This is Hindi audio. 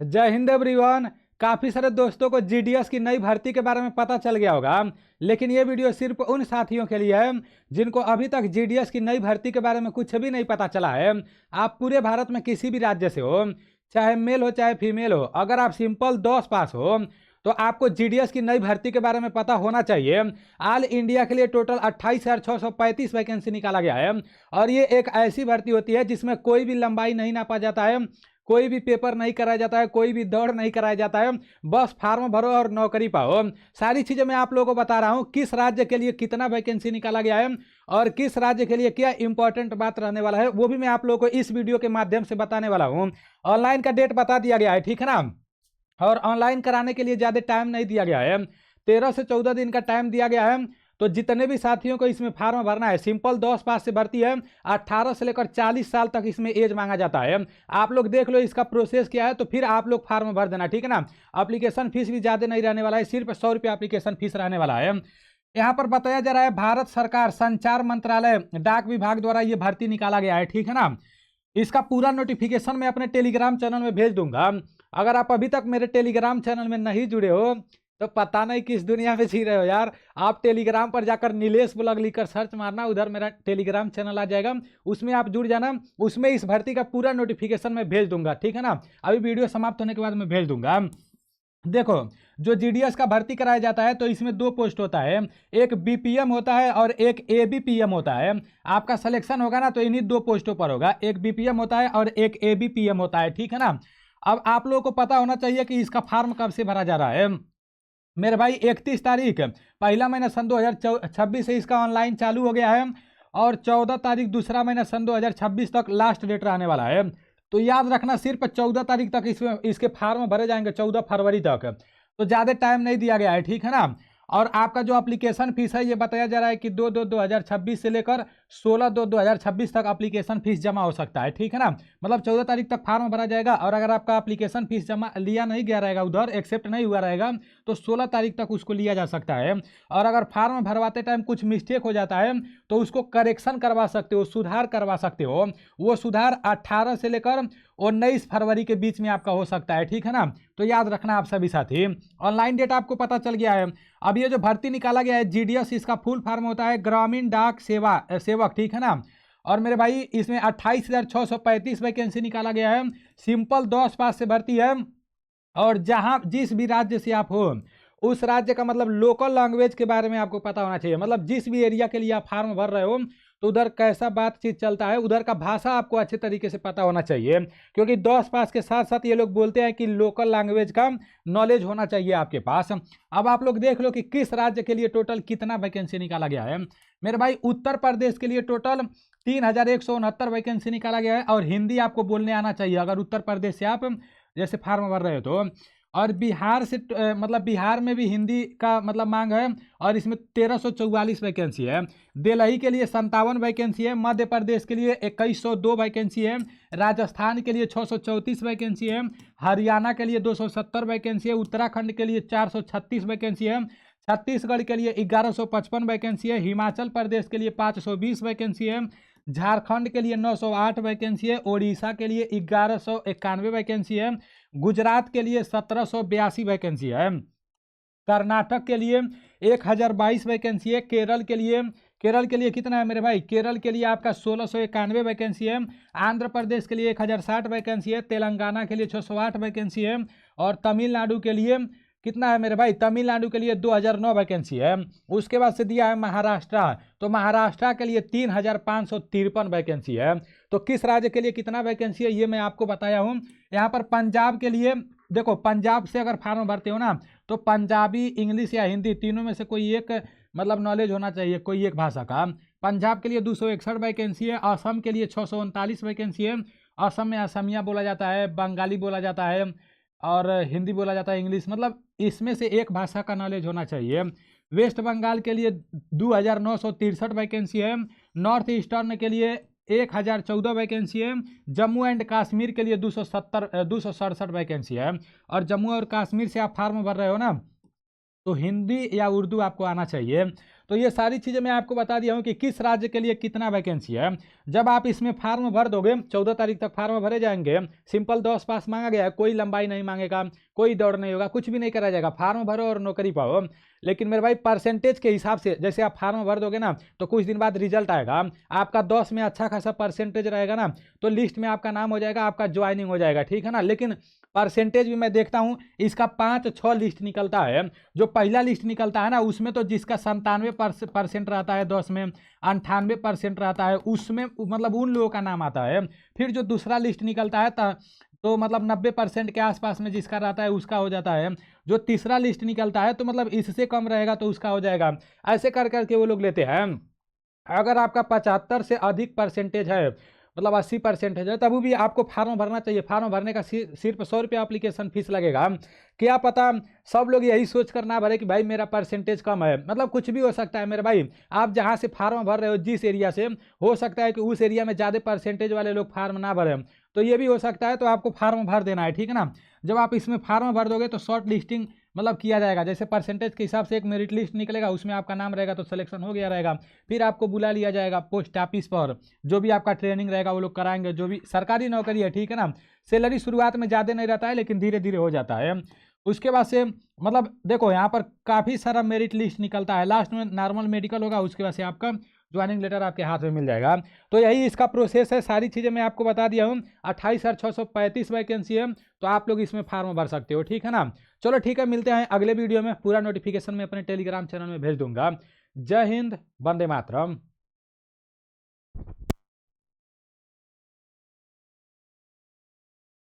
जय हिंद एवरीवन। काफ़ी सारे दोस्तों को जीडीएस की नई भर्ती के बारे में पता चल गया होगा, लेकिन ये वीडियो सिर्फ उन साथियों के लिए है जिनको अभी तक जीडीएस की नई भर्ती के बारे में कुछ भी नहीं पता चला है। आप पूरे भारत में किसी भी राज्य से हो, चाहे मेल हो चाहे फीमेल हो, अगर आप सिंपल 10 पास हो तो आपको जीडीएस की नई भर्ती के बारे में पता होना चाहिए। ऑल इंडिया के लिए टोटल 28,635 वैकेंसी निकाला गया है और ये एक ऐसी भर्ती होती है जिसमें कोई भी लंबाई नहीं नापा जाता है, कोई भी पेपर नहीं कराया जाता है, कोई भी दौड़ नहीं कराया जाता है, बस फार्म भरो और नौकरी पाओ। सारी चीज़ें मैं आप लोगों को बता रहा हूँ, किस राज्य के लिए कितना वैकेंसी निकाला गया है और किस राज्य के लिए क्या इंपॉर्टेंट बात रहने वाला है, वो भी मैं आप लोगों को इस वीडियो के माध्यम से बताने वाला हूँ। ऑनलाइन का डेट बता दिया गया है, ठीक है ना, और ऑनलाइन कराने के लिए ज़्यादा टाइम नहीं दिया गया है, 13 से 14 दिन का टाइम दिया गया है। तो जितने भी साथियों को इसमें फार्म भरना है, सिंपल 10 पास से भर्ती है, 18 से लेकर 40 साल तक इसमें एज मांगा जाता है। आप लोग देख लो इसका प्रोसेस क्या है, तो फिर आप लोग फार्म भर देना, ठीक है ना। एप्लीकेशन फीस भी ज़्यादा नहीं रहने वाला है, सिर्फ 100 रुपये एप्लीकेशन फीस रहने वाला है। यहाँ पर बताया जा रहा है भारत सरकार संचार मंत्रालय डाक विभाग द्वारा ये भर्ती निकाला गया है, ठीक है ना। इसका पूरा नोटिफिकेशन मैं अपने टेलीग्राम चैनल में भेज दूंगा। अगर आप अभी तक मेरे टेलीग्राम चैनल में नहीं जुड़े हो तो पता नहीं किस दुनिया में जी रहे हो यार। आप टेलीग्राम पर जाकर नीलेश ब्लॉग लिखकर सर्च मारना, उधर मेरा टेलीग्राम चैनल आ जाएगा, उसमें आप जुड़ जाना। उसमें इस भर्ती का पूरा नोटिफिकेशन मैं भेज दूंगा, ठीक है ना। अभी वीडियो समाप्त होने के बाद मैं भेज दूंगा। देखो, जो जीडीएस का भर्ती कराया जाता है तो इसमें 2 पोस्ट होता है, एक बीपीएम होता है और एक एबीपीएम होता है। आपका सिलेक्शन होगा ना तो इन्हीं 2 पोस्टों पर होगा, एक बीपीएम होता है और एक एबीपीएम होता है, ठीक है ना। अब आप लोगों को पता होना चाहिए कि इसका फॉर्म कब से भरा जा रहा है। मेरे भाई 31 तारीख पहला महीना सन 2026 से इसका ऑनलाइन चालू हो गया है और 14 तारीख दूसरा महीना सन 2026 तक लास्ट डेट रहने वाला है। तो याद रखना, सिर्फ 14 तारीख तक इसके फार्म भरे जाएंगे, 14 फरवरी तक, तो ज़्यादा टाइम नहीं दिया गया है, ठीक है ना। और आपका जो एप्लीकेशन फीस है ये बताया जा रहा है कि 2/2/2026 से लेकर 16/2/2026 तक एप्लीकेशन फीस जमा हो सकता है, ठीक है ना। मतलब 14 तारीख तक फार्म भरा जाएगा और अगर आपका एप्लीकेशन फीस जमा लिया नहीं गया रहेगा, उधर एक्सेप्ट नहीं हुआ रहेगा, तो 16 तारीख तक उसको लिया जा सकता है। और अगर फार्म भरवाते टाइम कुछ मिस्टेक हो जाता है तो उसको करेक्शन करवा सकते हो, सुधार करवा सकते हो। वो सुधार 18 से लेकर 19 फरवरी के बीच में आपका हो सकता है, ठीक है ना। तो याद रखना आप सभी साथी। ऑनलाइन डेट आपको पता चल गया है। अब ये जो भर्ती निकाला गया है जीडीएस, इसका फुल फॉर्म होता है ग्रामीण डाक सेवक, ठीक है ना। और मेरे भाई इसमें 28,635 वैकेंसी निकाला गया है, सिंपल 10 पास से भर्ती है। और जहाँ जिस भी राज्य से आप हो उस राज्य का मतलब लोकल लैंग्वेज के बारे में आपको पता होना चाहिए। मतलब जिस भी एरिया के लिए आप फॉर्म भर रहे हो तो उधर कैसा बातचीत चलता है, उधर का भाषा आपको अच्छे तरीके से पता होना चाहिए, क्योंकि 10 पास के साथ साथ ये लोग बोलते हैं कि लोकल लैंग्वेज का नॉलेज होना चाहिए आपके पास। अब आप लोग देख लो कि किस राज्य के लिए टोटल कितना वैकेंसी निकाला गया है। मेरे भाई उत्तर प्रदेश के लिए टोटल 3,169 वैकेंसी निकाला गया है और हिंदी आपको बोलने आना चाहिए अगर उत्तर प्रदेश से आप जैसे फार्म भर रहे हो तो। और बिहार से मतलब बिहार में भी हिंदी का मतलब मांग है और इसमें 1344 वैकेंसी है। दिल्ली के लिए 57 वैकेंसी है, मध्य प्रदेश के लिए 2102 वैकेंसी है, राजस्थान के लिए 634 वैकेंसी है, हरियाणा के लिए 270 वैकेंसी है, उत्तराखंड के लिए 436 वैकेंसी है, छत्तीसगढ़ के लिए 1155 वैकेंसी है, हिमाचल प्रदेश के लिए 520 वैकेंसी है, झारखंड के लिए 908 वैकेंसी है, ओडिशा के लिए 1191 वैकेंसी है, गुजरात के लिए 1782 वैकेंसी है, कर्नाटक के लिए 1022 वैकेंसी है, केरल के लिए कितना है मेरे भाई, केरल के लिए आपका 1691 वैकेंसी है, आंध्र प्रदेश के लिए 1060 वैकेंसी है, तेलंगाना के लिए 608 वैकेंसी है और तमिलनाडु के लिए कितना है मेरे भाई, तमिलनाडु के लिए 2009 वैकेंसी है। उसके बाद से दिया है महाराष्ट्र, तो महाराष्ट्र के लिए 3,553 वैकेंसी है। तो किस राज्य के लिए कितना वैकेंसी है ये मैं आपको बताया हूँ। यहाँ पर पंजाब के लिए देखो, पंजाब से अगर फार्म भरते हो ना तो पंजाबी, इंग्लिश या हिंदी तीनों में से कोई एक मतलब नॉलेज होना चाहिए, कोई एक भाषा का। पंजाब के लिए 261 वैकेंसी है, असम के लिए 639 वैकेंसी है। असम में असमिया बोला जाता है, बंगाली बोला जाता है और हिंदी बोला जाता है, इंग्लिश, मतलब इसमें से एक भाषा का नॉलेज होना चाहिए। वेस्ट बंगाल के लिए 2,963 वैकेंसी है, नॉर्थ ईस्टर्न के लिए 1,014 वैकेंसी है, जम्मू एंड कश्मीर के लिए 267 वैकेंसी है। और जम्मू और कश्मीर से आप फार्म भर रहे हो ना तो हिंदी या उर्दू आपको आना चाहिए। तो ये सारी चीज़ें मैं आपको बता दिया हूँ कि किस राज्य के लिए कितना वैकेंसी है। जब आप इसमें फार्म भर दोगे, 14 तारीख तक फार्म भरे जाएंगे, सिंपल 10 पास मांगा गया है, कोई लंबाई नहीं मांगेगा, कोई दौड़ नहीं होगा, कुछ भी नहीं करा जाएगा, फार्म भरो और नौकरी पाओ। लेकिन मेरे भाई परसेंटेज के हिसाब से जैसे आप फार्म भर दोगे ना, तो कुछ दिन बाद रिजल्ट आएगा, आपका 10 में अच्छा खासा परसेंटेज रहेगा ना, तो लिस्ट में आपका नाम हो जाएगा, आपका ज्वाइनिंग हो जाएगा, ठीक है ना। लेकिन परसेंटेज भी मैं देखता हूँ इसका 5-6 लिस्ट निकलता है। जो पहला लिस्ट निकलता है ना, उसमें तो जिसका 97% रहता है 10 में, 98% रहता है, उसमें मतलब उन लोगों का नाम आता है। फिर जो दूसरा लिस्ट निकलता है तो मतलब 90% के आसपास में जिसका रहता है उसका हो जाता है। जो तीसरा लिस्ट निकलता है तो मतलब इससे कम रहेगा तो उसका हो जाएगा। ऐसे कर करके वो लोग लेते हैं। अगर आपका 75 से अधिक परसेंटेज है, मतलब 80% है, तब भी आपको फार्म भरना चाहिए। फार्म भरने का सिर्फ 100 रुपये एप्लीकेशन फीस लगेगा। क्या पता सब लोग यही सोच कर ना भरे कि भाई मेरा परसेंटेज कम है, मतलब कुछ भी हो सकता है मेरे भाई। आप जहां से फार्म भर रहे हो, जिस एरिया से, हो सकता है कि उस एरिया में ज़्यादा परसेंटेज वाले लोग फार्म ना भरें, तो ये भी हो सकता है। तो आपको फार्म भर देना है, ठीक है ना। जब आप इसमें फार्म भर दोगे तो शॉर्ट लिस्टिंग मतलब किया जाएगा। जैसे परसेंटेज के हिसाब से एक मेरिट लिस्ट निकलेगा, उसमें आपका नाम रहेगा तो सिलेक्शन हो गया रहेगा। फिर आपको बुला लिया जाएगा पोस्ट ऑफिस पर, जो भी आपका ट्रेनिंग रहेगा वो लोग कराएंगे। जो भी सरकारी नौकरी है, ठीक है ना। सैलरी शुरुआत में ज़्यादा नहीं रहता है, लेकिन धीरे धीरे हो जाता है। उसके बाद से मतलब देखो यहाँ पर काफ़ी सारा मेरिट लिस्ट निकलता है, लास्ट में नॉर्मल मेडिकल होगा, उसके बाद से आपका ज्वाइनिंग लेटर आपके हाथ में मिल जाएगा। तो यही इसका प्रोसेस है, सारी चीज़ें मैं आपको बता दिया हूँ। 28,635 वैकेंसी है, तो आप लोग इसमें फार्म भर सकते हो, ठीक है ना। चलो ठीक है, मिलते हैं अगले वीडियो में। पूरा नोटिफिकेशन मैं अपने टेलीग्राम चैनल में भेज दूंगा। जय हिंद, वंदे मातरम।